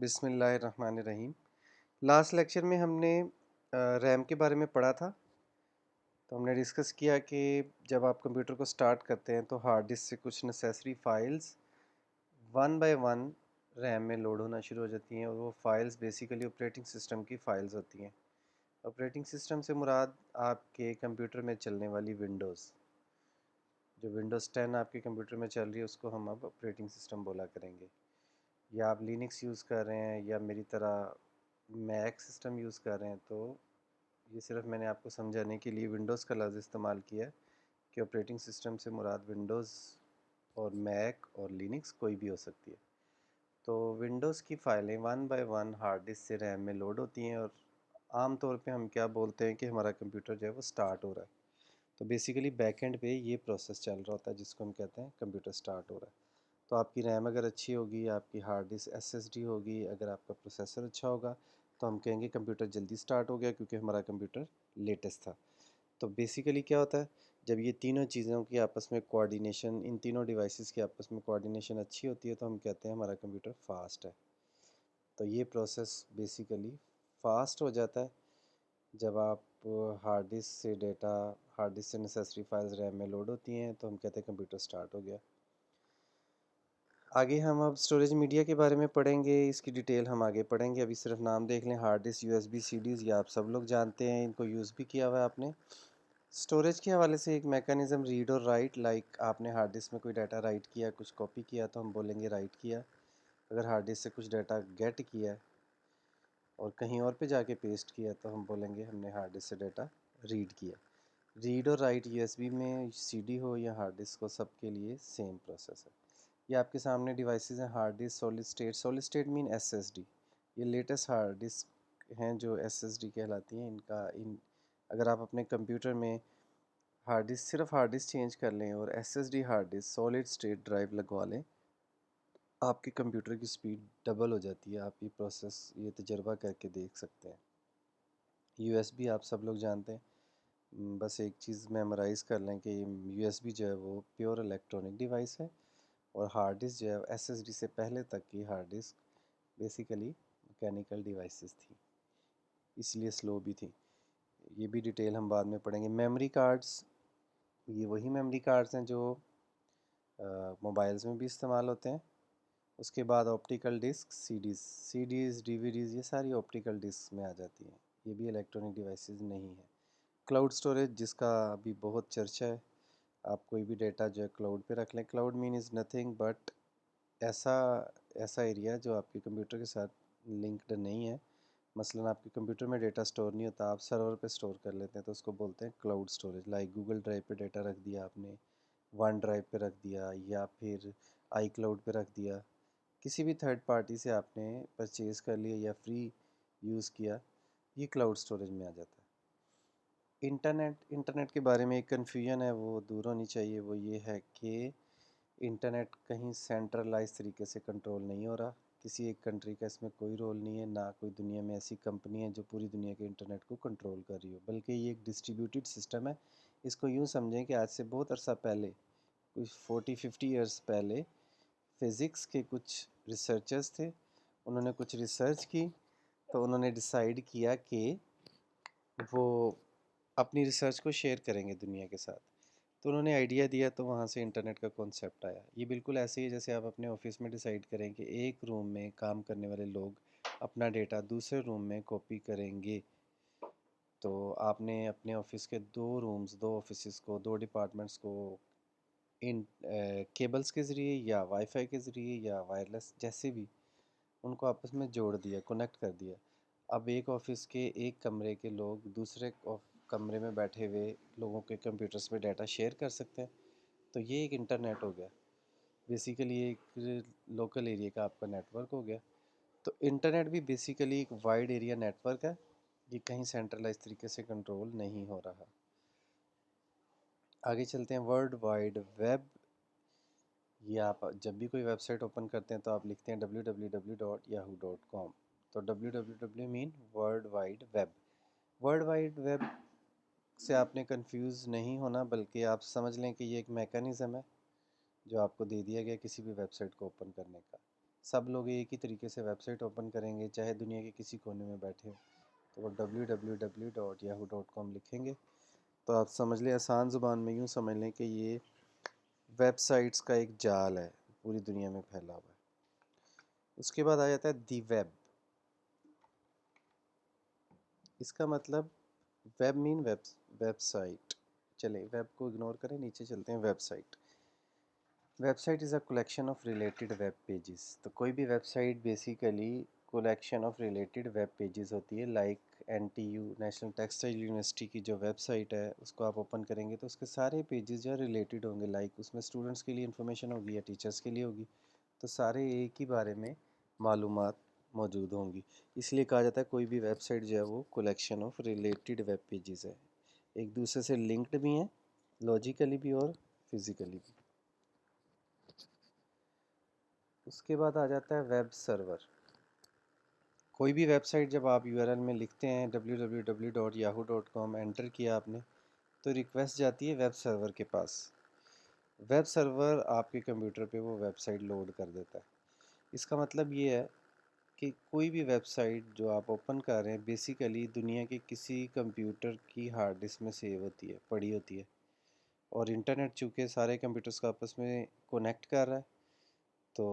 بسم اللہ الرحمن الرحیم۔ لاسٹ لیکچر میں ہم نے ریم کے بارے میں پڑھا تھا، تو ہم نے ڈسکس کیا کہ جب آپ کمپیوٹر کو سٹارٹ کرتے ہیں تو ہارڈ ڈسک سے کچھ necessary files one by one RAM میں لوڈ ہونا شروع ہو جاتی ہیں، اور وہ فائلز بیسیکلی آپریٹنگ سسٹم کی فائلز ہوتی ہیں۔ آپریٹنگ سسٹم سے مراد آپ کے کمپیوٹر میں چلنے والی ونڈوز، جو ونڈوز 10 آپ کے کمپیوٹر میں چل رہی ہے اس کو ہم اب آپریٹنگ سسٹم بولا کریں گے۔ یا آپ لینکس یوز کر رہے ہیں یا میری طرح میک سسٹم یوز کر رہے ہیں، تو یہ صرف میں نے آپ کو سمجھانے کے لیے ونڈوز کا لفظ استعمال کیا ہے کہ آپریٹنگ سسٹم سے مراد ونڈوز اور میک اور لینکس کوئی بھی ہو سکتی ہے۔ تو ونڈوز کی فائلیں one by one hard disk سے ریم میں لوڈ ہوتی ہیں، اور عام طور پہ ہم کیا بولتے ہیں کہ ہمارا کمپیوٹر جو ہے وہ سٹارٹ ہو رہا ہے۔ تو بیسیکلی بیک اینڈ پہ یہ پروسیس چل رہا ہوتا ہے جس کو ہم کہتے ہیں کمپیوٹر سٹارٹ ہو رہا ہے۔ تو آپ کی ریم اگر اچھی ہوگی، آپ کی hard disk S S D ہوگی، اگر آپ کا پروسیسر اچھا ہوگا تو ہم کہیں گے کمپیوٹر جلدی سٹارٹ ہو گیا کیونکہ ہمارا کمپیوٹر لیٹسٹ تھا۔ تو بیسیکلی کیا ہوتا ہے، جب یہ تینوں چیزوں کی آپس میں کوآرڈینیشن، ان تینوں ڈیوائسز کی آپس میں کوآرڈینیشن اچھی ہوتی ہے تو ہم کہتے ہیں ہمارا کمپیوٹر فاسٹ ہے۔ تو یہ پروسیس بیسیکلی فاسٹ ہو جاتا ہے جب آپ ہارڈ ڈسک سے ڈیٹا، ہارڈ ڈسک سے نیسیسری فائلز ریم میں لوڈ ہوتی ہیں تو ہم کہتے ہیں کمپیوٹر سٹارٹ ہو گیا۔ آگے ہم اب اسٹوریج میڈیا کے بارے میں پڑھیں گے، اس کی ڈیٹیل ہم آگے پڑھیں گے۔ ابھی صرف نام دیکھ لیں، hard disk, U S B CDs, یہ آپ سب لوگ جانتے ہیں، ان کو یوز بھی کیا ہوا ہے آپ نے۔ اسٹوریج کے حوالے سے ایک میکانزم ریڈ اور رائٹ، لائک آپ نے ہارڈ ڈسک میں کوئی ڈیٹا رائٹ کیا، کچھ کاپی کیا تو ہم بولیں گے رائٹ کیا۔ اگر ہارڈ ڈسک سے کچھ ڈیٹا گیٹ کیا اور کہیں اور پہ جا کے پیسٹ کیا تو ہم بولیں گے ہم نے ہارڈ ڈسک سے ڈیٹا ریڈ کیا۔ ریڈ اور رائٹ یو ایس بی میں، سی ڈی ہو یا ہارڈ ڈسک ہو، سب کے لیے سیم پروسیس ہے۔ یہ آپ کے سامنے ڈیوائسز ہیں، ہارڈ ڈسک، سولڈ اسٹیٹ مین ایس ایس ڈی۔ یہ لیٹسٹ ہارڈ ڈسک ہیں جو ایس ایس ڈی کہلاتی ہیں۔ اگر آپ اپنے کمپیوٹر میں ہارڈ ڈسک، صرف ہارڈ ڈسک چینج کر لیں اور S S D hard disk solid state drive لگوا لیں، آپ کے کمپیوٹر کی سپیڈ ڈبل ہو جاتی ہے۔ آپ یہ پروسیس، یہ تجربہ کر کے دیکھ سکتے ہیں۔ یو ایس بی آپ سب لوگ جانتے ہیں، بس ایک چیز میمورائز کر لیں کہ یو ایس بی جو ہے وہ پیور الیکٹرانک ڈیوائس ہے، اور ہارڈ ڈسک جو ہے ایس ایس ڈی سے پہلے تک کی hard disk basically mechanical devices تھی، اس لیے سلو بھی تھی۔ یہ بھی ڈیٹیل ہم بعد میں پڑھیں گے۔ میموری کارڈز، یہ وہی میموری کارڈز ہیں جو موبائلز میں بھی استعمال ہوتے ہیں۔ اس کے بعد آپٹیکل ڈسک، سی ڈیز، ڈی وی ڈیز، یہ ساری آپٹیکل ڈسک میں آ جاتی ہیں، یہ بھی الیکٹرانک ڈیوائسز نہیں ہیں۔ کلاؤڈ سٹوریج، جس کا ابھی بہت چرچا ہے، آپ کوئی بھی ڈیٹا جو ہے کلاؤڈ پہ رکھ لیں۔ Cloud mean is nothing but ایسا ایریا جو آپ کے کمپیوٹر کے ساتھ لنکڈ نہیں ہے۔ مثلا آپ کے کمپیوٹر میں ڈیٹا سٹور نہیں ہوتا، آپ سرور پہ سٹور کر لیتے ہیں تو اس کو بولتے ہیں cloud storage. Like Google drive پہ ڈیٹا رکھ دیا آپ نے، ون ڈرائیو پہ رکھ دیا، یا پھر آئی کلاؤڈ پہ رکھ دیا، کسی بھی تھرڈ پارٹی سے آپ نے پرچیز کر لیا یا فری یوز کیا، یہ کلاؤڈ سٹوریج میں آ جاتا ہے۔ انٹرنیٹ کے بارے میں ایک کنفیوژن ہے، وہ دور ہونی چاہیے۔ وہ یہ ہے کہ انٹرنیٹ کہیں سینٹرلائز طریقے سے کنٹرول نہیں ہو رہا، کسی ایک کنٹری کا اس میں کوئی رول نہیں ہے، نہ کوئی دنیا میں ایسی کمپنی ہے جو پوری دنیا کے انٹرنیٹ کو کنٹرول کر رہی ہو، بلکہ یہ ایک ڈسٹریبیوٹیڈ سسٹم ہے۔ اس کو یوں سمجھیں کہ آج سے بہت عرصہ پہلے، کوئی 40-50 ایئرس پہلے، فزکس کے کچھ ریسرچرز تھے، انہوں نے کچھ ریسرچ کی تو انہوں نے ڈیسائیڈ کیا کہ وہ اپنی ریسرچ کو شیئر کریں گے دنیا کے ساتھ، تو انہوں نے آئیڈیا دیا، تو وہاں سے انٹرنیٹ کا کانسیپٹ آیا۔ یہ بالکل ایسے ہی جیسے آپ اپنے آفس میں ڈیسائیڈ کریں کہ ایک روم میں کام کرنے والے لوگ اپنا ڈیٹا دوسرے روم میں کاپی کریں گے، تو آپ نے اپنے آفس کے دو آفسز کو، دو ڈپارٹمنٹس کو ان کیبلز کے ذریعے یا وائی فائی کے ذریعے یا وائرلیس، جیسے بھی، ان کو آپس میں جوڑ دیا، کنیکٹ کر دیا۔ اب ایک آفس کے ایک کمرے کے لوگ دوسرے کمرے میں بیٹھے ہوئے لوگوں کے کمپیوٹرز پہ ڈیٹا شیئر کر سکتے ہیں، تو یہ ایک انٹرنیٹ ہو گیا، بیسیکلی ایک لوکل ایریا کا آپ کا نیٹ ورک ہو گیا۔ تو انٹرنیٹ بھی بیسیکلی ایک وائڈ ایریا نیٹ ورک ہے، یہ کہیں سینٹرلائز طریقے سے کنٹرول نہیں ہو رہا۔ آگے چلتے ہیں، ورلڈ وائڈ ویب۔ یہ آپ جب بھی کوئی ویب سائٹ اوپن کرتے ہیں تو آپ لکھتے ہیں www.yahoo.com، تو www مین world wide web. World wide web سے آپ نے کنفیوز نہیں ہونا، بلکہ آپ سمجھ لیں کہ یہ ایک میکانزم ہے جو آپ کو دے دیا گیا کسی بھی ویب سائٹ کو اوپن کرنے کا۔ سب لوگ ایک ہی طریقے سے ویب سائٹ اوپن کریں گے، چاہے دنیا کے کسی کونے میں بیٹھے ہو، تو وہ www.yahoo.com لکھیں گے تو آپ سمجھ لیں، آسان زبان میں یوں سمجھ لیں کہ یہ ویب سائٹس کا ایک جال ہے، پوری دنیا میں پھیلا ہوا ہے۔ اس کے بعد آ جاتا ہے دی ویب۔ اس کا مطلب ویب مین ویب سائٹ۔ چلیں ویب کو اگنور کریں، نیچے چلتے ہیں۔ Website, website is a collection of related web pages. تو کوئی بھی website basically collection of related web pages ہوتی ہے، like NTU national textile university کی جو ویب سائٹ ہے اس کو آپ اوپن کریں گے تو اس کے سارے پیجز جو ریلیٹڈ ہوں گے، لائک اس میں اسٹوڈنٹس کے لیے انفارمیشن ہوگی یا ٹیچرس کے لیے ہوگی، تو سارے ایک ہی بارے میں معلومات موجود ہوں گی۔ اس لیے کہا جاتا ہے کوئی بھی ویب سائٹ جو ہے وہ collection of related web pages ہے، ایک دوسرے سے لنکڈ بھی ہیں، لاجیکلی بھی اور فزیکلی بھی۔ اس کے بعد آ جاتا ہے ویب سرور۔ کوئی بھی ویب سائٹ جب آپ URL میں لکھتے ہیں www.yahoo.com انٹر کیا آپ نے، تو ریکویسٹ جاتی ہے ویب سرور کے پاس۔ ویب سرور آپ کے کمپیوٹر پہ وہ ویب سائٹ لوڈ کر دیتا ہے۔ اس کا مطلب یہ ہے کہ کوئی بھی ویب سائٹ جو آپ اوپن کر رہے ہیں بیسیکلی دنیا کے کسی کمپیوٹر کی ہارڈ ڈسک میں سیو ہوتی ہے، پڑی ہوتی ہے، اور انٹرنیٹ چونکہ سارے کمپیوٹرز کا آپس میں کونیکٹ کر رہا ہے، تو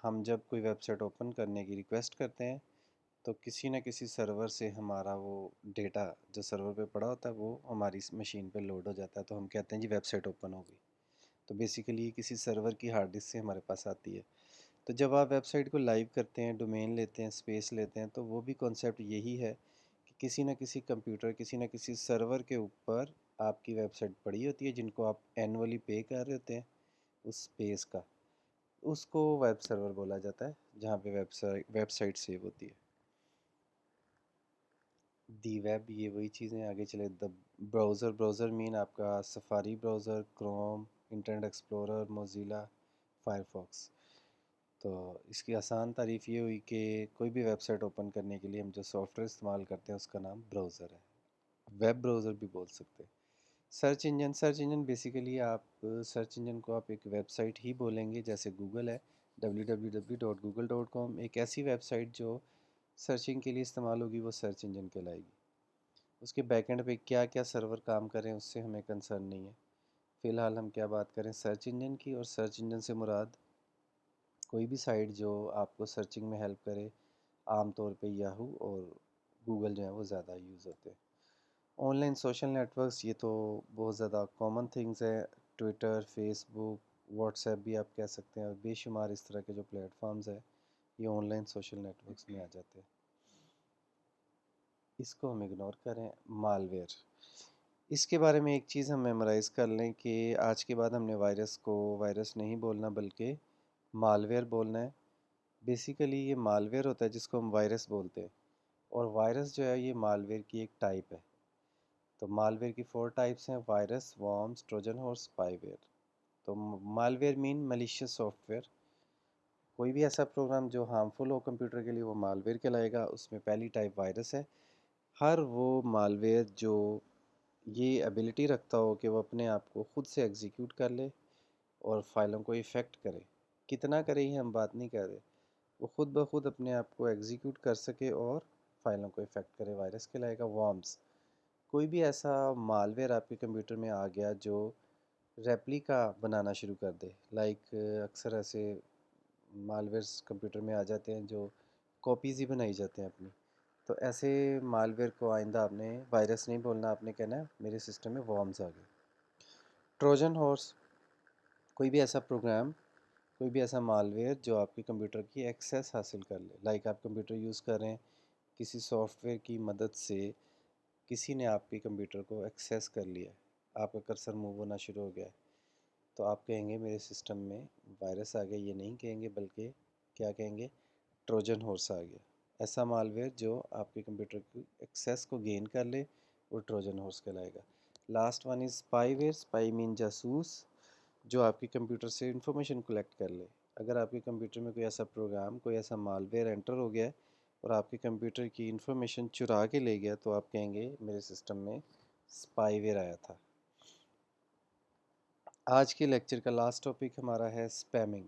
ہم جب کوئی ویب سائٹ اوپن کرنے کی ریکویسٹ کرتے ہیں تو کسی نہ کسی سرور سے ہمارا وہ ڈیٹا جو سرور پہ پڑا ہوتا ہے وہ ہماری مشین پہ لوڈ ہو جاتا ہے، تو ہم کہتے ہیں جی ویب سائٹ اوپن ہو گئی۔ تو بیسیکلی یہ کسی سرور کی ہارڈ ڈسک سے ہمارے پاس آتی ہے۔ تو جب آپ ویب سائٹ کو لائیو کرتے ہیں، ڈومین لیتے ہیں، اسپیس لیتے ہیں، تو وہ بھی کانسیپٹ یہی ہے کہ کسی نہ کسی کمپیوٹر، کسی نہ کسی سرور کے اوپر آپ کی ویب سائٹ پڑی ہوتی ہے جن کو آپ اینولی پے کر رہے ہوتے ہیں اس اسپیس کا، اس کو ویب سرور بولا جاتا ہے جہاں پہ ویب سائٹ سیو ہوتی ہے۔ دی ویب یہ وہی چیزیں آگے چلے۔ دا براؤزر، براؤزر مین آپ کا Safari browser, Chrome, Internet Explorer, Mozilla, Firefox. تو اس کی آسان تعریف یہ ہوئی کہ کوئی بھی ویب سائٹ اوپن کرنے کے لیے ہم جو سافٹ ویئر استعمال کرتے ہیں اس کا نام براؤزر ہے، ویب براؤزر بھی بول سکتے ہیں۔ Search engine, search engine basically آپ سرچ انجن کو آپ ایک ویب سائٹ ہی بولیں گے، جیسے گوگل ہے www.google.com، ایک ایسی ویب سائٹ جو سرچنگ کے لیے استعمال ہوگی وہ سرچ انجن کہلائے گی۔ اس کے بیک اینڈ پہ کیا کیا سرور کام کریں اس سے ہمیں کنسرن نہیں ہے، فی الحال ہم کیا بات کریں سرچ انجن کی، اور سرچ انجن سے مراد کوئی بھی سائٹ جو آپ کو سرچنگ میں ہیلپ کرے، عام طور پہ یاہو اور گوگل جو ہیں وہ زیادہ یوز ہوتے ہیں۔ Online social networks, یہ تو بہت زیادہ کامن تھنگز ہے، Twitter, Facebook, WhatsApp بھی آپ کہہ سکتے ہیں، اور بے شمار اس طرح کے جو پلیٹ فارمز ہیں یہ online social networks میں آ جاتے ہیں۔ اس کو ہم اگنور کریں۔ مال ویئر، اس کے بارے میں ایک چیز ہم میمورائز کر لیں کہ آج کے بعد ہم نے وائرس کو وائرس نہیں بولنا بلکہ مال ویئر بولنا ہے۔ بیسیکلی یہ مال ویئر ہوتا ہے جس کو ہم وائرس بولتے ہیں، اور وائرس جو ہے یہ مال ویئر کی ایک ٹائپ ہے۔ تو مال ویئر کی 4 ٹائپس ہیں: virus, worms, Trojan horse, spyware. تو مال ویئر مین ملیشیس سافٹ ویئر، کوئی بھی ایسا پروگرام جو ہارمفل ہو کمپیوٹر کے لیے وہ مال ویئر کہلائے گا۔ اس میں پہلی ٹائپ وائرس ہے، ہر وہ مال ویئر جو یہ ایبلٹی رکھتا ہو کہ وہ اپنے آپ کو خود سے ایگزیکیوٹ کر لے اور فائلوں کو افیکٹ کرے، کتنا کرے یہ ہم بات نہیں کر رہے، وہ خود بخود اپنے آپ کو ایگزیکیوٹ کر سکے اور فائلوں کو افیکٹ کرے، وائرس کہلائے گا۔ وارمز، کوئی بھی ایسا مال ویئر آپ کے کمپیوٹر میں آ گیا جو ریپلیکا بنانا شروع کر دے، لائک اکثر ایسے مال ویئرس کمپیوٹر میں آ جاتے ہیں جو کاپیز ہی بنائی جاتے ہیں اپنی، تو ایسے مال ویئر کو آئندہ آپ نے وائرس نہیں بولنا، آپ نے کہنا ہے میرے سسٹم میں وارمز آ گئے۔ ٹروجن ہارس، کوئی بھی ایسا پروگرام، کوئی بھی ایسا مال ویئر جو آپ کے کمپیوٹر کی ایکسیس حاصل کر لے، لائک آپ کمپیوٹر یوز کر رہے ہیں، کسی سافٹ ویئر کی مدد سے کسی نے آپ کے کمپیوٹر کو ایکسیس کر لیا، آپ کا کرسر موو ہونا شروع ہو گیا ہے، تو آپ کہیں گے میرے سسٹم میں وائرس آ گیا، یہ نہیں کہیں گے بلکہ کیا کہیں گے، ٹروجن ہارس آ گیا۔ ایسا مال ویئر جو آپ کے کمپیوٹر کی ایکسیس کو گین کر لے وہ ٹروجن ہارس کہلائے گا۔ Last one is spyware, spy مین جاسوس، جو آپ کے کمپیوٹر سے انفارمیشن کلیکٹ کر لے۔ اگر آپ کے کمپیوٹر میں کوئی ایسا پروگرام، کوئی ایسا مال ویئر انٹر ہو گیا ہے اور آپ کے کمپیوٹر کی انفارمیشن چرا کے لے گیا، تو آپ کہیں گے میرے سسٹم میں اسپائی ویئر آیا تھا۔ آج کے لیکچر کا لاسٹ ٹاپک ہمارا ہے اسپیمنگ۔